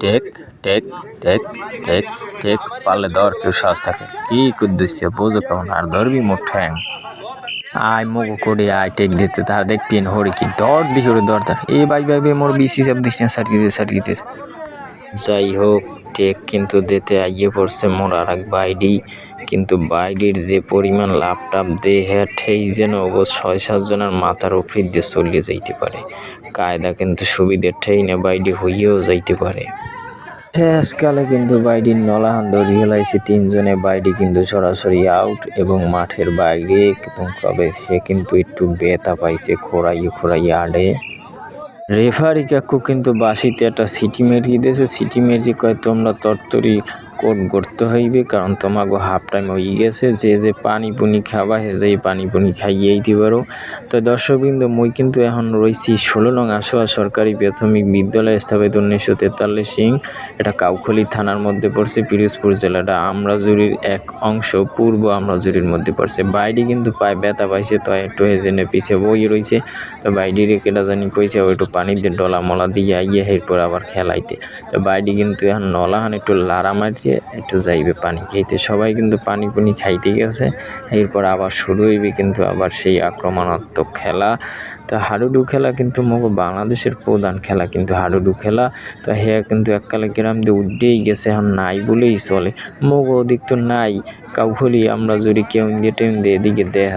take take take take take পারলে ধর কেউ সাহস থাকে কি কুদ্দুসে বোঝো কেমন আর ধরবি মোট ঠ্যাং আয় মগো করে আয় টেক দিতে তার দেখ পেন হরে কি দর দিকে ওরে দর এ বাই বাই বে মোর বিসি সব দিস না সার্টিয়ে দে যাই হোক টেক কিন্তু দিতে আইয়ে পড়ছে মোর আর এক বাইডি কিন্তু বাইডির যে পরিমাণ লাপটাপ দেহে ঠেই যেন ওগো ৬-৭ জনের মাথার উপর দিয়ে চলিয়ে যাইতে পারে কায়দা কিন্তু সুবিধের ঠেই না বাইডি হইয়েও যাইতে পারে শেষকালে কিন্তু বাইডির নলাহান ধরিয়ে লাইছে ৩ জনে বাইডি কিন্তু সরাসরি আউট এবং মাঠের বাইরে এবং কবে সে কিন্তু একটু ব্যথা পাইছে খোরাইয়ে আডে রেফারি কাকু কিন্তু বাসিতে একটা সিটি মেরিয়ে দিয়েছে সিটি মেরিয়ে কয় তোমরা তরতরি কোট করতে হইবে কারণ তোমাকে হাফ টাইম হয়ে গেছে যে পানি পুনি খাবা যেই পানি পুনি খাইয়েই দিবারও তো দর্শকবৃন্দ মই কিন্তু এখন রয়েছি ১৬ নং আশোয়া সরকারি প্রাথমিক বিদ্যালয় স্থাপিত ১৯৪৩ এটা কাউখালী থানার মধ্যে পড়ছে পিরোজপুর জেলাটা আমরাজুরির এক অংশ পূর্ব আমরাজুরির মধ্যে পড়ছে বাইডি কিন্তু পায়ে ব্যথা পাইছে তো একটু হেজেনে পিছে বই রয়েছে তো বাইডিরে কেটা জানি কইছে একটু পানি দিয়ে ডলা মলা দিয়ে আইয়ে এরপর আবার খেলাইতে তো বাইডি কিন্তু এখন নলাহান একটু লাড়া মারিয়ে একটু যাইবে পানি খাইতে সবাই কিন্তু পানি পুনি খাইতে গেছে এরপর আবার শুরু হইবে কিন্তু আবার সেই আক্রমণাত্মক খেলা তো হাডুডু খেলা কিন্তু মগো বাংলাদেশের প্রধান খেলা কিন্তু হাডুডু খেলা তো হ্যাঁ কিন্তু এককালে গ্রাম দিয়ে উঠেই গেছে এখন নাই বলেই চলে মগো ওদিক তো নাই কাউখালী আমরা যদি কেউ দিয়ে এদিকে দেয়